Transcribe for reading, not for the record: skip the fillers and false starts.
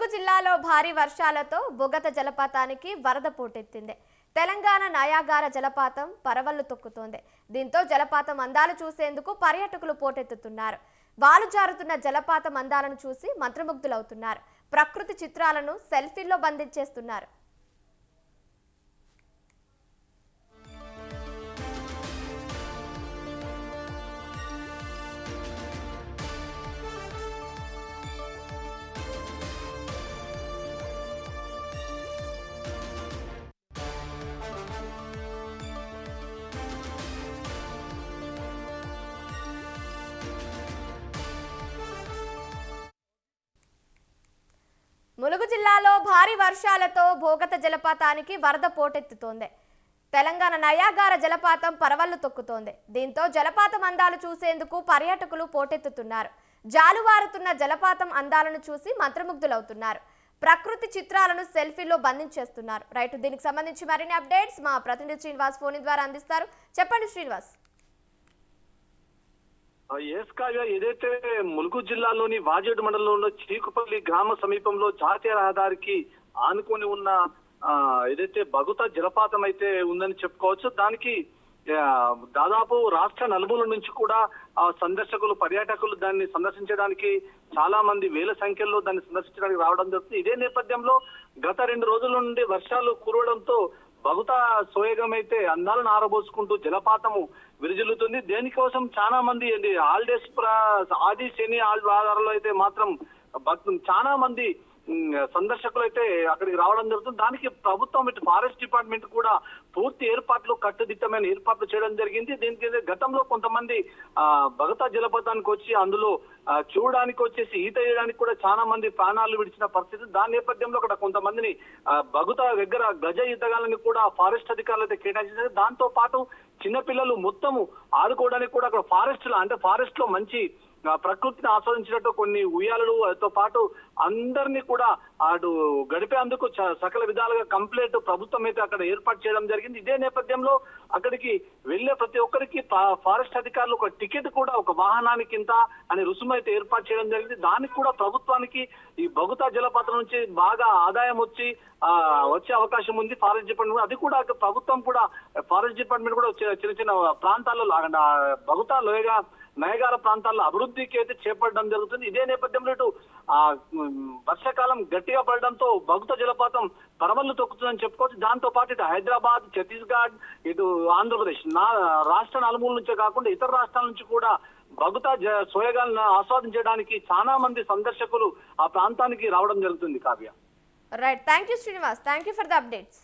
ములుగు జిల్లాలో భారీ వర్షాలతో బొగత జలపాతానికి వరద పోటెత్తింది. తెలంగాణ నయాగార జలపాతం పరవళ్లు తొక్కుతోంది. దీంతో జలపాతం అందాలు చూసేందుకు పర్యాటకులు పోటెత్తుతున్నారు. వాలు జారుతున్న జలపాతం అందాలను చూసి మంత్రముగ్ధులవుతున్నారు. ప్రకృతి చిత్రాలను సెల్ఫీల్లో బంధించేస్తున్నారు. ములుగు జిల్లాలో భారీ వర్షాలతో బొగత జలపాతానికి వరద పోటెత్తుతోంది. తెలంగాణ నయాగార జలపాతం పరవళ్లు తొక్కుతోంది. దీంతో జలపాతం అందాలు చూసేందుకు పర్యాటకులు పోటెత్తుతున్నారు. జాలువారుతున్న జలపాతం అందాలను చూసి మంత్రముగ్ధులవుతున్నారు. ప్రకృతి చిత్రాలను సెల్ఫీలో బంధించేస్తున్నారు. రైట్, దీనికి సంబంధించి మరిన్ని అప్డేట్స్ మా ప్రతినిధి శ్రీనివాస్ ఫోన్ ద్వారా అందిస్తారు. చెప్పండి శ్రీనివాస్. ఏదైతే ములుగు జిల్లాలోని వాజేడు మండలంలో చీకుపల్లి గ్రామ సమీపంలో జాతీయ రహదారికి ఆనుకొని ఉన్న ఏదైతే బగుత జలపాతం అయితే ఉందని చెప్పుకోవచ్చు. దానికి దాదాపు రాష్ట్ర నలుమూల నుంచి కూడా సందర్శకులు పర్యాటకులు దాన్ని సందర్శించడానికి చాలా మంది వేల సంఖ్యలో దాన్ని సందర్శించడానికి రావడం జరుగుతుంది. ఇదే నేపథ్యంలో గత 2 రోజుల నుండి వర్షాలు కురవడంతో బగుత సోయగం అయితే అందాలను ఆరబోసుకుంటూ జలపాతము విరుజిల్లుతుంది. దేనికోసం చాలా మంది హాలిడేస్ ఆది శని ఆధారాలు అయితే మాత్రం చాలా మంది సందర్శకులు అయితే అక్కడికి రావడం జరుగుతుంది. దానికి ప్రభుత్వం ఇటు ఫారెస్ట్ డిపార్ట్మెంట్ కూడా పూర్తి ఏర్పాట్లు కట్టుదిట్టమైన ఏర్పాట్లు చేయడం జరిగింది. దీనికి గతంలో కొంతమంది బగత జలపాతానికి వచ్చి అందులో చూడడానికి వచ్చేసి ఈత వేయడానికి కూడా చాలా మంది ప్రాణాలు విడిచిన పరిస్థితి. దాని నేపథ్యంలో అక్కడ కొంతమందిని బగుత దగ్గర గజ ఈతగాళ్ళని కూడా ఫారెస్ట్ అధికారులు అయితే కేటాయించారు. దాంతో పాటు చిన్నపిల్లలు మొత్తము ఆడుకోవడానికి కూడా అక్కడ ఫారెస్ట్ లో మంచి ప్రకృతిని ఆస్వాదించినట్టు కొన్ని ఉయ్యాలతో పాటు అందరినీ కూడా అటు గడిపేందుకు సకల విధాలుగా కంప్లీట్ ప్రభుత్వం అయితే అక్కడ ఏర్పాటు చేయడం జరిగింది. ఇదే నేపథ్యంలో అక్కడికి వెళ్లే ప్రతి ఒక్కరికి ఫారెస్ట్ అధికారులు ఒక టికెట్ కూడా ఒక వాహనానికి ఇంత అనే రుసుము అయితే ఏర్పాటు చేయడం జరిగింది. దానికి కూడా ప్రభుత్వానికి ఈ బగుత జలపాతం నుంచి బాగా ఆదాయం వచ్చే అవకాశం ఉంది. ఫారెస్ట్ డిపార్ట్మెంట్ అది కూడా ప్రభుత్వం కూడా ఫారెస్ట్ డిపార్ట్మెంట్ కూడా చిన్న చిన్న ప్రాంతాల్లో బగుత లోయగా నయగార ప్రాంతాల్లో అభివృద్ధికి అయితే చేపట్టడం జరుగుతుంది. ఇదే నేపథ్యంలో ఇటు వర్షాకాలం గట్టిగా పడడంతో బగుత జలపాతం పరవళ్లు తొక్కుతుందని చెప్పుకోవచ్చు. దాంతో పాటు ఇటు హైదరాబాద్, ఛత్తీస్గఢ్, ఇటు ఆంధ్రప్రదేశ్ రాష్ట్ర నలుమూల నుంచే కాకుండా ఇతర రాష్ట్రాల నుంచి కూడా బగుత సోయగాలను ఆస్వాదించడానికి చాలా మంది సందర్శకులు ఆ ప్రాంతానికి రావడం జరుగుతుంది. Kavya. Right, thank you Srinivas, thank you for the updates.